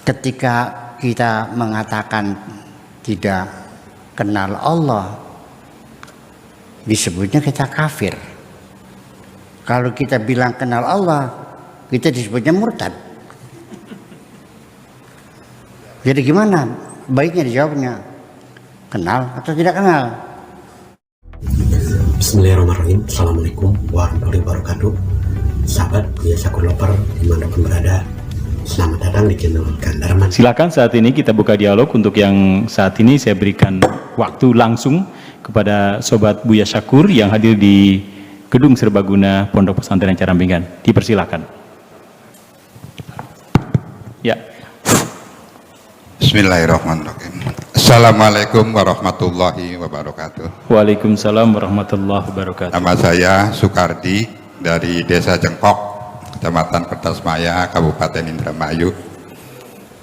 ketika kita mengatakan tidak kenal Allah, disebutnya kita kafir. Kalau kita bilang kenal Allah, kita disebutnya murtad. Jadi gimana? Baiknya dijawabnya, kenal atau tidak kenal? Bismillahirrahmanirrahim. Assalamualaikum warahmatullahi wabarakatuh. Sahabat Buya Syakur Lover dimanapun berada, selamat datang di channel Gandarman. Silakan saat ini kita buka dialog. Untuk yang saat ini saya berikan waktu langsung kepada Sobat Buya Syakur yang hadir di Gedung Serbaguna Pondok Pesantren Carampingan. Dipersilakan. Ya. Bismillahirrahmanirrahim. Assalamualaikum warahmatullahi wabarakatuh. Waalaikumsalam warahmatullahi wabarakatuh. Nama saya Sukardi dari Desa Jengkok, Kecamatan Kertasmaya, Kabupaten Indramayu.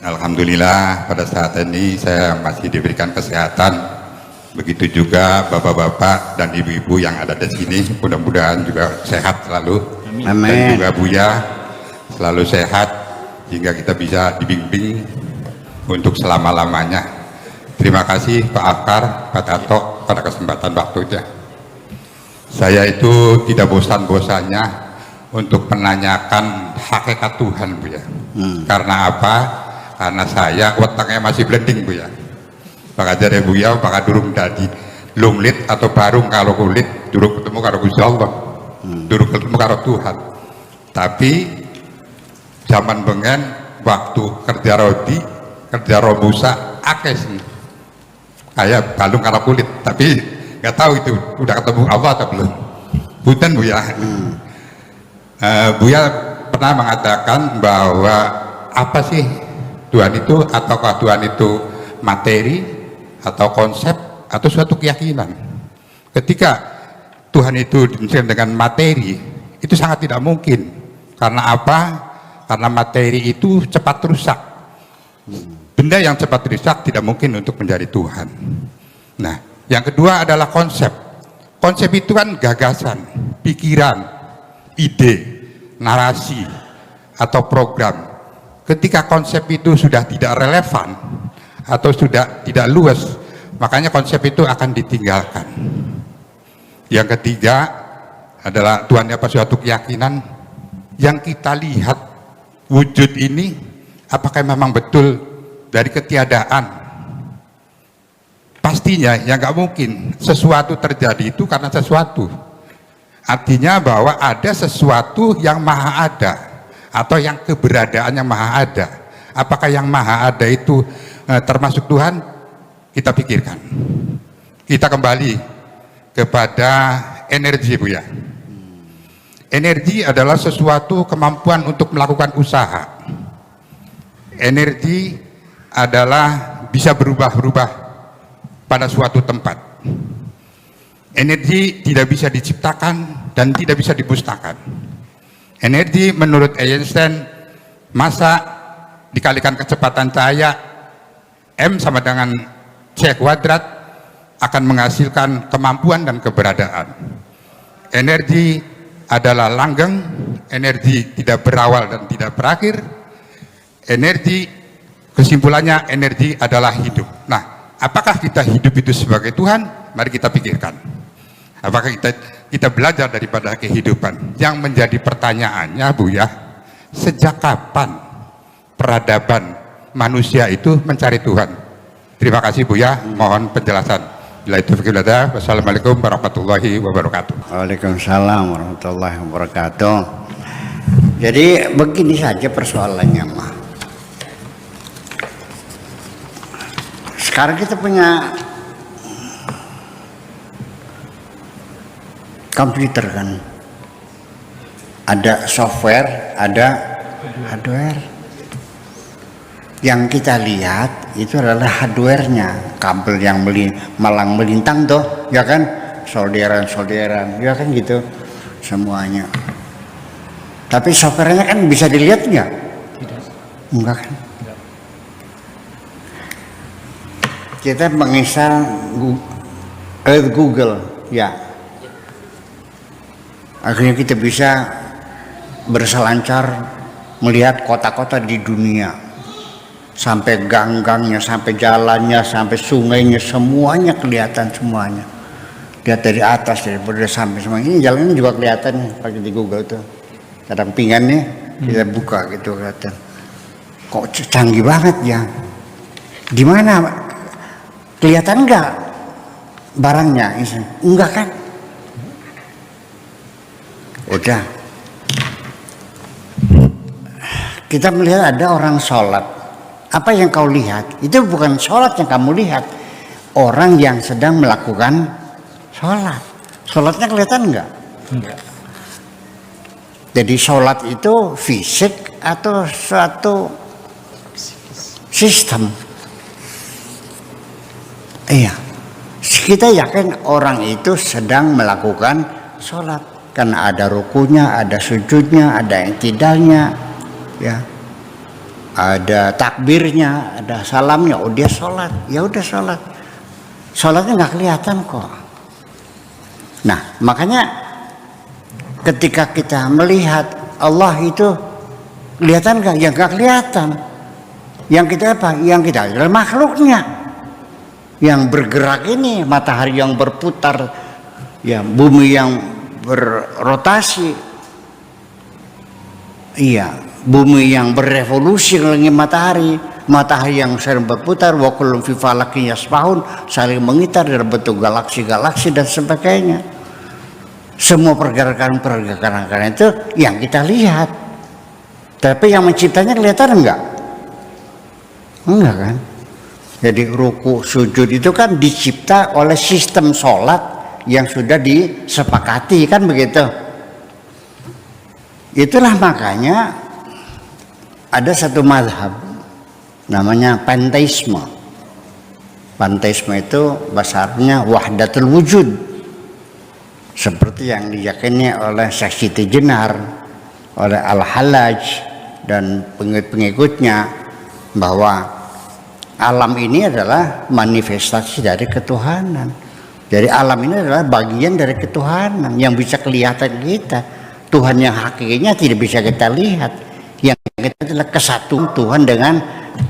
Alhamdulillah pada saat ini saya masih diberikan kesehatan. Begitu juga bapak-bapak dan ibu-ibu yang ada di sini, mudah-mudahan juga sehat selalu. Amin. Dan juga Buya selalu sehat hingga kita bisa dibimbing untuk selama-lamanya. Terima kasih Pak Akar, Pak Tato pada kesempatan waktunya. Saya itu tidak bosan-bosannya untuk menanyakan hakikat Tuhan, Bu ya. Karena apa? Karena saya otaknya masih blending, Bu ya. Maka jadi Bu ya, maka durung tadi lumlit atau barung kalau kulit, durung ketemu karo Gusti Allah, durung ketemu karo Tuhan. Tapi zaman bengen waktu kerja rodi, kerja robusa, akes kayak balung karo kulit, tapi nggak tahu itu udah ketemu Allah atau belum. Punten Bu ya. Buya pernah mengatakan bahwa apa sih Tuhan itu, ataukah Tuhan itu materi atau konsep atau suatu keyakinan? Ketika Tuhan itu dengan materi, itu sangat tidak mungkin. Karena apa? Karena materi itu cepat rusak. Benda yang cepat rusak tidak mungkin untuk menjadi Tuhan. Nah, yang kedua adalah konsep. Konsep itu kan gagasan, pikiran, ide, narasi, atau program. Ketika konsep itu sudah tidak relevan atau sudah tidak luas, makanya konsep itu akan ditinggalkan. Yang ketiga adalah Tuhan apa suatu keyakinan yang kita lihat wujud ini, apakah memang betul dari ketiadaan? Pastinya ya nggak mungkin sesuatu terjadi itu karena sesuatu. Artinya bahwa ada sesuatu yang maha ada atau yang keberadaan yang maha ada. Apakah yang maha ada itu termasuk Tuhan? Kita pikirkan. Kita kembali kepada energi, Bu ya. Energi adalah sesuatu kemampuan untuk melakukan usaha. Energi adalah bisa berubah-ubah pada suatu tempat. Energi tidak bisa diciptakan dan tidak bisa dimusnahkan. Energi menurut Einstein, massa dikalikan kecepatan cahaya M sama dengan C kuadrat akan menghasilkan kemampuan dan keberadaan. Energi adalah langgeng, energi tidak berawal dan tidak berakhir. Energi, kesimpulannya energi adalah hidup. Nah, apakah kita hidup itu sebagai Tuhan? Mari kita pikirkan. Apakah kita belajar daripada kehidupan? Yang menjadi pertanyaannya, Bu ya, sejak kapan peradaban manusia itu mencari Tuhan? Terima kasih Bu ya, mohon penjelasan. Wassalamualaikum warahmatullahi wabarakatuh. Waalaikumsalam warahmatullahi wabarakatuh. Jadi begini saja persoalannya mah. Sekarang kita punya komputer kan, ada software, ada hardware. Yang kita lihat itu adalah hardware-nya, kabel yang malang melintang tuh, ya kan, solderan, ya kan gitu semuanya. Tapi software-nya kan bisa dilihat nggak? Tidak. Enggak kan? Tidak. Kita menginstal Google, ya. Akhirnya kita bisa berselancar melihat kota-kota di dunia. sampai gang-gangnya, sampai jalannya, sampai sungainya, semuanya kelihatan semuanya. Lihat dari atas, dari bawah sampai semuanya. Ini jalannya juga kelihatan nih, pakai di Google tuh. Kadang pinggannya kita buka gitu kelihatan. Kok canggih banget ya? Di mana? Kelihatan enggak barangnya? Enggak kan? Udah. Kita melihat ada orang sholat. Apa yang kau lihat? Itu bukan sholat yang kamu lihat. Orang yang sedang melakukan sholat. Sholatnya kelihatan enggak? Enggak. Jadi sholat itu fisik atau suatu sistem? Iya. Kita yakin orang itu sedang melakukan sholat. Karena ada rukunya, ada sujudnya, ada i'tidalnya, ya, ada takbirnya, ada salamnya. Oh dia sholat, ya udah sholat. Sholatnya nggak kelihatan kok. Nah makanya ketika kita melihat Allah itu kelihatan nggak? Ya nggak kelihatan. Yang kita apa? Yang kita adalah makhluknya yang bergerak ini, matahari yang berputar, ya bumi yang berrotasi, iya, bumi yang berevolusi mengelilingi matahari, matahari yang sering berputar, wa kullun fi falakin yasbahun, saling mengitar dalam bentuk galaksi-galaksi dan sebagainya. Semua pergerakan-pergerakan itu yang kita lihat. Tapi yang menciptanya kelihatan enggak? Enggak kan? Jadi ruku, sujud itu kan dicipta oleh sistem sholat yang sudah disepakati, kan begitu. Itulah makanya ada satu mazhab namanya panteisme. Panteisme itu bahasa Arabnya wahdatul wujud, seperti yang diyakini oleh Syekh Siti Jenar, oleh Al-Hallaj dan pengikut-pengikutnya, bahwa alam ini adalah manifestasi dari ketuhanan. Jadi alam ini adalah bagian dari ketuhanan yang bisa kelihatan kita. Tuhan yang hakikinya tidak bisa kita lihat. Yang kita adalah kesatuan Tuhan dengan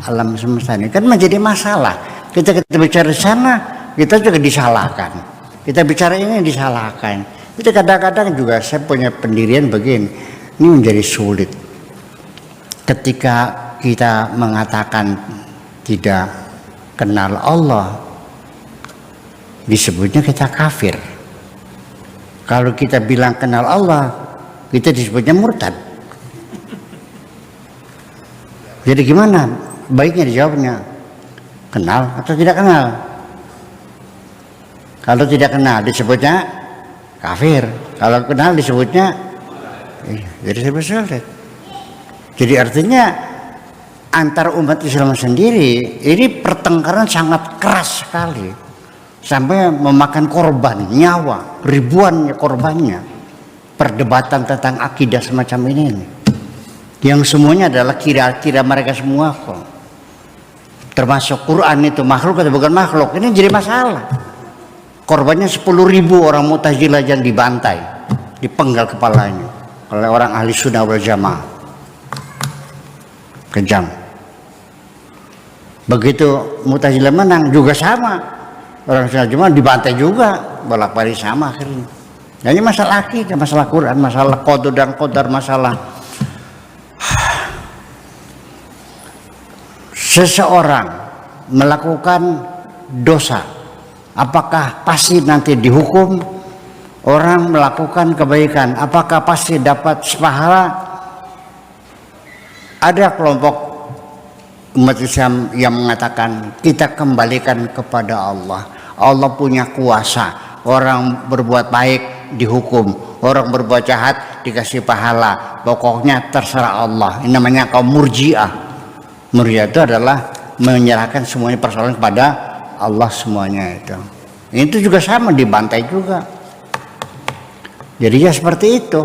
alam semesta ini. Kan menjadi masalah. Kita bicara di sana, kita juga disalahkan. Kita bicara ini disalahkan. Itu kadang-kadang juga saya punya pendirian begini. Ini menjadi sulit. Ketika kita mengatakan tidak kenal Allah, disebutnya kita kafir. Kalau kita bilang kenal Allah, kita disebutnya murtad. Jadi gimana baiknya dijawabnya? Kenal atau tidak kenal? Kalau tidak kenal disebutnya kafir. Kalau kenal disebutnya jadi sulit. Jadi artinya antar umat Islam sendiri ini pertengkaran sangat keras sekali, sampai memakan korban nyawa, ribuan korbannya. Perdebatan tentang akidah semacam ini yang semuanya adalah kira-kira mereka semua kok. Termasuk Quran itu makhluk atau bukan makhluk, ini jadi masalah. Korbannya 10.000 orang Mu'tazilah yang dibantai, dipenggal kepalanya oleh orang ahli sunnah wal jamaah. Kejam. Begitu Mu'tazilah menang juga sama, orang sunnah jamaah dibantai juga, bolak-balik sama akhirnya. Nah, ini masalah akidah, masalah Quran, masalah qada dan qadar, masalah seseorang melakukan dosa, apakah pasti nanti dihukum? Orang melakukan kebaikan, apakah pasti dapat pahala? Ada kelompok umat Islam yang mengatakan kita kembalikan kepada Allah. Allah punya kuasa. Orang berbuat baik dihukum, orang berbuat jahat dikasih pahala. Pokoknya terserah Allah. Ini namanya kaum Murji'ah. Murji'ah itu adalah menyerahkan semuanya persoalan kepada Allah semuanya itu. Itu juga sama, dibantai juga. Jadi ya seperti itu.